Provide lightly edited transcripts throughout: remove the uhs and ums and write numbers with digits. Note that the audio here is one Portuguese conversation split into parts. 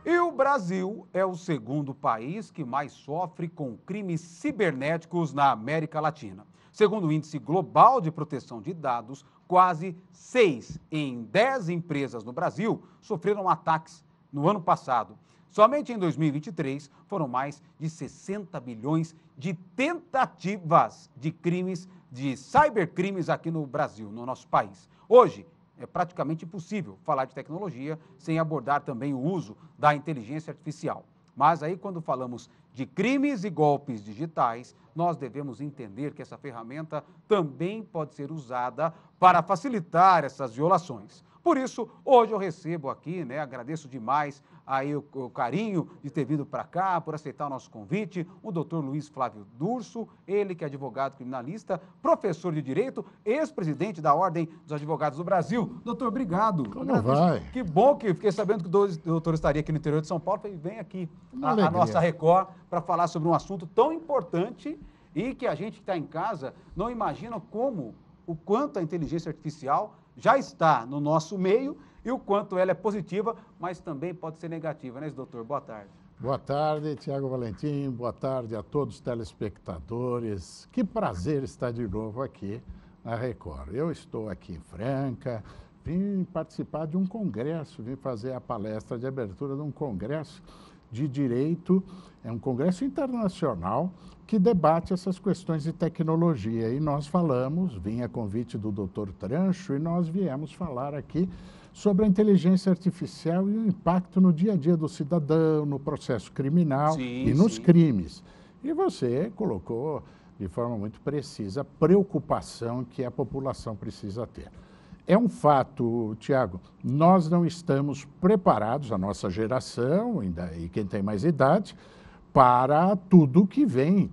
E o Brasil é o segundo país que mais sofre com crimes cibernéticos na América Latina. Segundo o Índice Global de Proteção de Dados, quase 6 em 10 empresas no Brasil sofreram ataques no ano passado. Somente em 2023 foram mais de 60 bilhões de tentativas de crimes, de cybercrimes aqui no Brasil, no nosso país. Hoje, é praticamente impossível falar de tecnologia sem abordar também o uso da inteligência artificial. Mas aí, quando falamos de crimes e golpes digitais, nós devemos entender que essa ferramenta também pode ser usada para facilitar essas violações. Por isso, hoje eu recebo aqui, agradeço demais aí o carinho de ter vindo para cá, por aceitar o nosso convite, o doutor Luiz Flávio Durso, ele que é advogado criminalista, professor de Direito, ex-presidente da Ordem dos Advogados do Brasil. Doutor, obrigado. Como vai? Que bom que fiquei sabendo que o doutor estaria aqui no interior de São Paulo e vem aqui a nossa Record para falar sobre um assunto tão importante e que a gente que está em casa não imagina o quanto a inteligência artificial já está no nosso meio e o quanto ela é positiva, mas também pode ser negativa, né, doutor? Boa tarde. Boa tarde, Tiago Valentim. Boa tarde a todos os telespectadores. Que prazer estar de novo aqui na Record. Eu estou aqui em Franca, vim participar de um congresso, vim fazer a palestra de abertura de um congresso de direito, é um congresso internacional que debate essas questões de tecnologia. E nós falamos, vim a convite do Dr. Trancho, e nós viemos falar aqui sobre a inteligência artificial e o impacto no dia a dia do cidadão, no processo criminal e nos crimes. E você colocou de forma muito precisa a preocupação que a população precisa ter. É um fato, Tiago, nós não estamos preparados, a nossa geração, e quem tem mais idade, para tudo que vem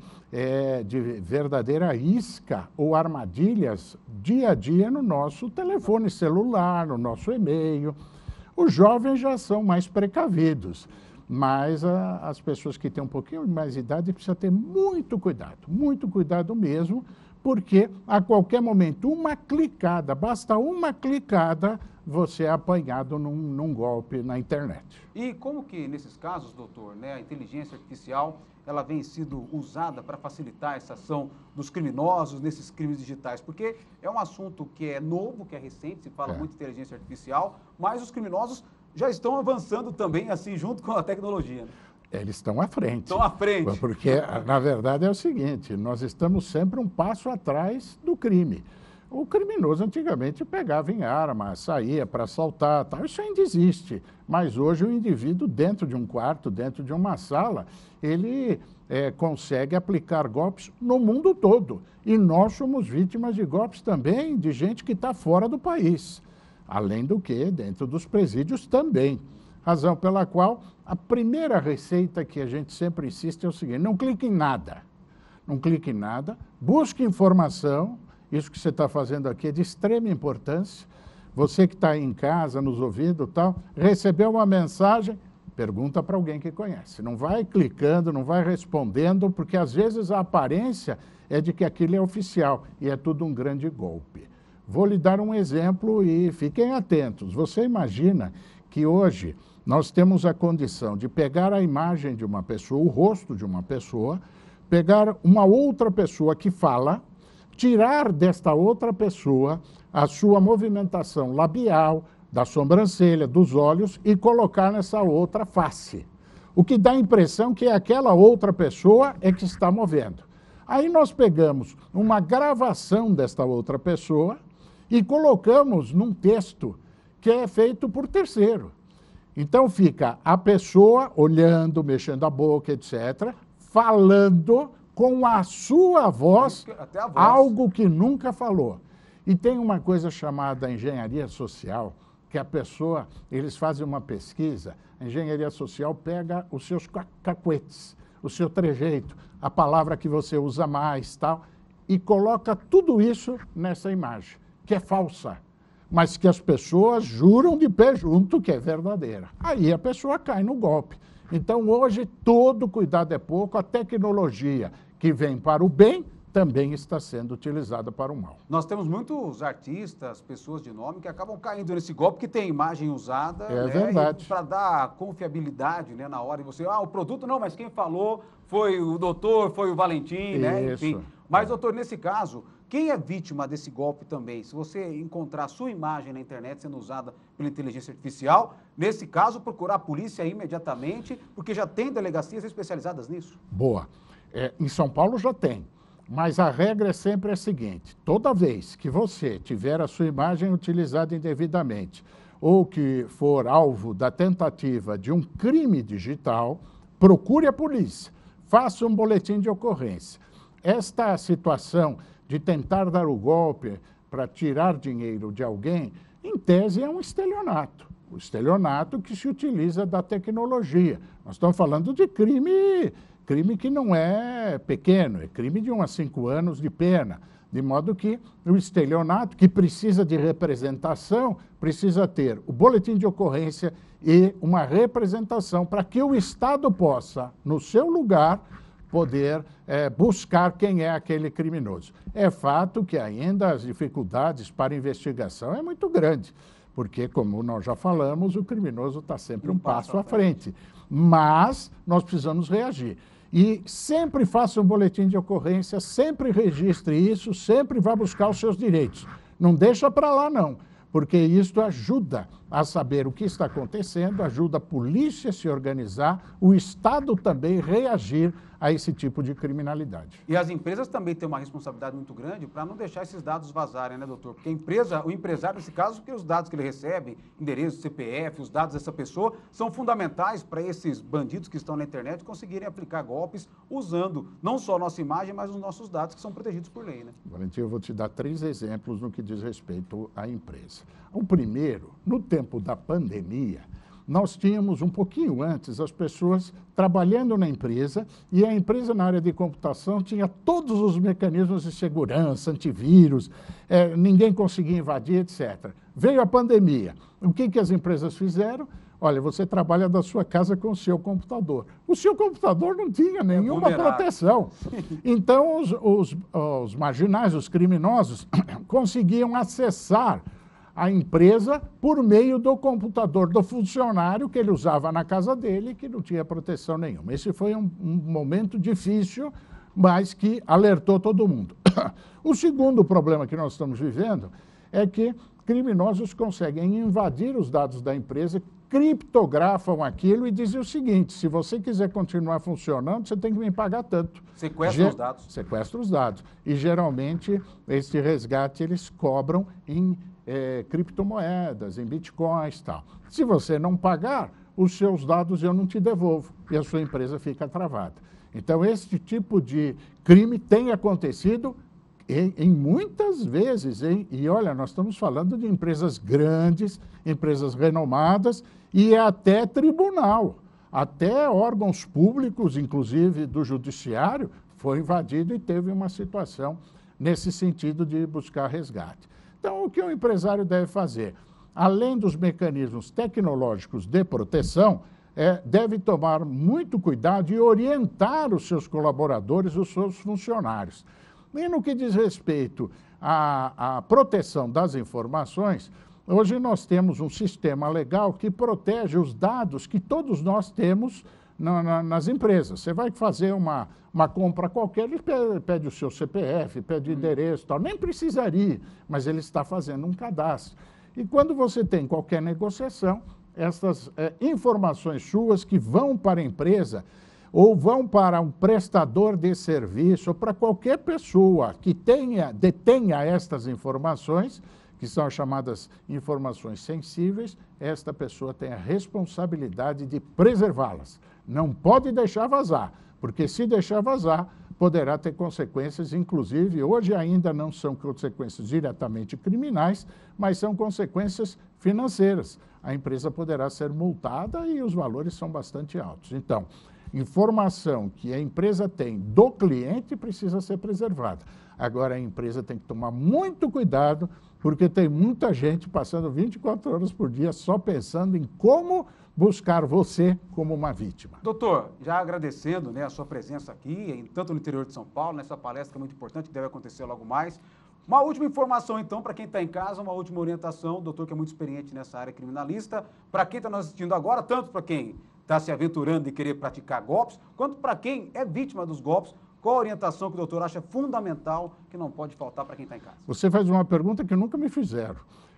de verdadeira isca ou armadilhas dia a dia no nosso telefone celular, no nosso e-mail. Os jovens já são mais precavidos, mas as pessoas que têm um pouquinho mais de idade precisam ter muito cuidado mesmo, porque a qualquer momento, basta uma clicada, você é apanhado num golpe na internet. E como que, nesses casos, doutor, a inteligência artificial, ela vem sido usada para facilitar essa ação dos criminosos nesses crimes digitais? Porque é um assunto que é novo, que é recente, se fala muito de inteligência artificial, mas os criminosos já estão avançando também, assim, junto com a tecnologia, né? Eles estão à frente. Estão à frente. Porque, na verdade, é o seguinte, nós estamos sempre um passo atrás do crime. O criminoso antigamente pegava em arma, saía para assaltar, tal. Isso ainda existe. Mas hoje o indivíduo, dentro de um quarto, dentro de uma sala, ele consegue aplicar golpes no mundo todo. E nós somos vítimas de golpes também de gente que está fora do país. Além do que, dentro dos presídios também. Razão pela qual a primeira receita que a gente sempre insiste é o seguinte: não clique em nada. Não clique em nada, busque informação. Isso que você está fazendo aqui é de extrema importância. Você que está aí em casa, nos ouvindo e tal, recebeu uma mensagem, pergunta para alguém que conhece. Não vai clicando, não vai respondendo, porque às vezes a aparência é de que aquilo é oficial e é tudo um grande golpe. Vou lhe dar um exemplo e fiquem atentos. Você imagina que hoje nós temos a condição de pegar a imagem de uma pessoa, o rosto de uma pessoa, pegar uma outra pessoa que fala, tirar desta outra pessoa a sua movimentação labial, da sobrancelha, dos olhos e colocar nessa outra face. O que dá a impressão que aquela outra pessoa é que está movendo. Aí nós pegamos uma gravação desta outra pessoa e colocamos num texto que é feito por terceiro. Então fica a pessoa olhando, mexendo a boca, etc., falando com a sua voz, algo que nunca falou. E tem uma coisa chamada engenharia social, que a pessoa, eles fazem uma pesquisa, a engenharia social pega os seus cacuetes, o seu trejeito, a palavra que você usa mais, tal, e coloca tudo isso nessa imagem, que é falsa, mas que as pessoas juram de pé junto que é verdadeira. Aí a pessoa cai no golpe. Então, hoje, todo cuidado é pouco, a tecnologia que vem para o bem também está sendo utilizada para o mal. Nós temos muitos artistas, pessoas de nome que acabam caindo nesse golpe, que tem imagem usada, É verdade. para dar confiabilidade, né, na hora de você, o produto não, mas quem falou foi o doutor, foi o Valentim, né, Isso. enfim. Mas, doutor, nesse caso, quem é vítima desse golpe também, se você encontrar sua imagem na internet sendo usada pela inteligência artificial, nesse caso, procurar a polícia imediatamente, porque já tem delegacias especializadas nisso? Boa. Em São Paulo já tem, mas a regra é sempre a seguinte: toda vez que você tiver a sua imagem utilizada indevidamente ou que for alvo da tentativa de um crime digital, procure a polícia, faça um boletim de ocorrência. Esta situação de tentar dar o golpe para tirar dinheiro de alguém, em tese, é um estelionato. O estelionato que se utiliza da tecnologia. Nós estamos falando de crime que não é pequeno, é crime de 1 a 5 anos de pena. De modo que o estelionato, que precisa de representação, precisa ter o boletim de ocorrência e uma representação para que o Estado possa, no seu lugar, poder buscar quem é aquele criminoso. É fato que ainda as dificuldades para investigação é muito grande, porque, como nós já falamos, o criminoso está sempre um passo à frente. Mas nós precisamos reagir. E sempre faça um boletim de ocorrência, sempre registre isso, sempre vá buscar os seus direitos. Não deixa para lá, não, porque isso ajuda a saber o que está acontecendo, ajuda a polícia a se organizar, o Estado também reagir a esse tipo de criminalidade. E as empresas também têm uma responsabilidade muito grande para não deixar esses dados vazarem, né, doutor? Porque o empresário, nesse caso, porque os dados que ele recebe, endereço, CPF, os dados dessa pessoa, são fundamentais para esses bandidos que estão na internet conseguirem aplicar golpes usando não só a nossa imagem, mas os nossos dados que são protegidos por lei, né? Valentim, eu vou te dar 3 exemplos no que diz respeito à empresa. O primeiro, no tempo da pandemia, nós tínhamos um pouquinho antes as pessoas trabalhando na empresa e a empresa na área de computação tinha todos os mecanismos de segurança, antivírus, ninguém conseguia invadir, etc. Veio a pandemia. O que as empresas fizeram? Olha, você trabalha da sua casa com o seu computador. O seu computador não tinha nenhuma proteção. Então, os marginais, os criminosos, conseguiam acessar a empresa por meio do computador do funcionário que ele usava na casa dele, que não tinha proteção nenhuma. Esse foi um momento difícil, mas que alertou todo mundo. O segundo problema que nós estamos vivendo é que criminosos conseguem invadir os dados da empresa, criptografam aquilo e dizem o seguinte: se você quiser continuar funcionando, você tem que me pagar tanto. Sequestra os dados. Sequestra os dados. E, geralmente, esse resgate eles cobram em criptomoedas, em bitcoins e tal. Se você não pagar, os seus dados eu não te devolvo e a sua empresa fica travada. Então, esse tipo de crime tem acontecido em muitas vezes, hein? E olha, nós estamos falando de empresas grandes, empresas renomadas e até tribunal, até órgãos públicos, inclusive do judiciário, foi invadido e teve uma situação nesse sentido de buscar resgate. Então, o que o empresário deve fazer? Além dos mecanismos tecnológicos de proteção, deve tomar muito cuidado e orientar os seus colaboradores, os seus funcionários. E no que diz respeito à proteção das informações, hoje nós temos um sistema legal que protege os dados que todos nós temos nas empresas. Você vai fazer uma compra qualquer, ele pede o seu CPF, pede endereço, tal. Nem precisaria, mas ele está fazendo um cadastro. E quando você tem qualquer negociação, essas informações suas que vão para a empresa ou vão para um prestador de serviço, ou para qualquer pessoa que detenha estas informações, que são as chamadas informações sensíveis, esta pessoa tem a responsabilidade de preservá-las. Não pode deixar vazar, porque se deixar vazar, poderá ter consequências, inclusive, hoje ainda não são consequências diretamente criminais, mas são consequências financeiras. A empresa poderá ser multada e os valores são bastante altos. Então, informação que a empresa tem do cliente precisa ser preservada. Agora, a empresa tem que tomar muito cuidado, porque tem muita gente passando 24 horas por dia só pensando em como buscar você como uma vítima. Doutor, já agradecendo, né, a sua presença aqui, tanto no interior de São Paulo, nessa palestra que é muito importante, que deve acontecer logo mais. Uma última informação, então, para quem está em casa, uma última orientação, o doutor que é muito experiente nessa área criminalista, para quem está nos assistindo agora, tanto para quem está se aventurando e querer praticar golpes, quanto para quem é vítima dos golpes, qual a orientação que o doutor acha fundamental que não pode faltar para quem está em casa? Você faz uma pergunta que nunca me fizeram.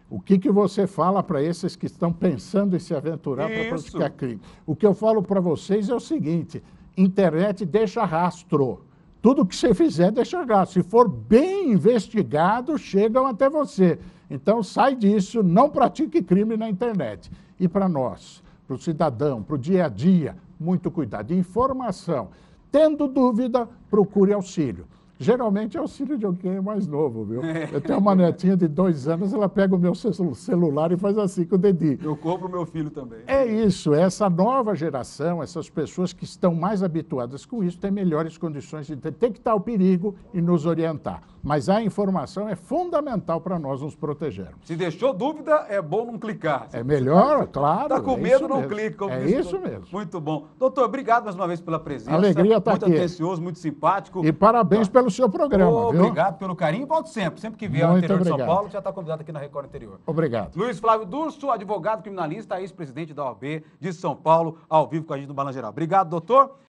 O que você fala para esses que estão pensando em se aventurar para praticar crime? O que eu falo para vocês é o seguinte, internet deixa rastro. Tudo que você fizer deixa rastro. Se for bem investigado, chegam até você. Então sai disso, não pratique crime na internet. E para nós, para o cidadão, para o dia a dia, muito cuidado. Informação. Tendo dúvida, procure auxílio. Geralmente é auxílio de alguém mais novo, viu? Eu tenho uma netinha de 2 anos, ela pega o meu celular e faz assim com o dedinho. Eu compro o meu filho também. É isso, essa nova geração, essas pessoas que estão mais habituadas com isso, têm melhores condições de detectar o perigo e nos orientar. Mas a informação é fundamental para nós nos protegermos. Se deixou dúvida, é bom não clicar. É melhor, claro. Está com medo, não clica. É isso mesmo. Muito bom. Doutor, obrigado mais uma vez pela presença. Alegria estar aqui. Muito atencioso, muito simpático. E parabéns pelo seu programa, viu? Obrigado pelo carinho. Volte sempre. Sempre que vier ao interior de São Paulo, já está convidado aqui na Record Interior. Obrigado. Luiz Flávio Durso, advogado criminalista, ex-presidente da OAB de São Paulo, ao vivo com a gente no Balanço Geral. Obrigado, doutor.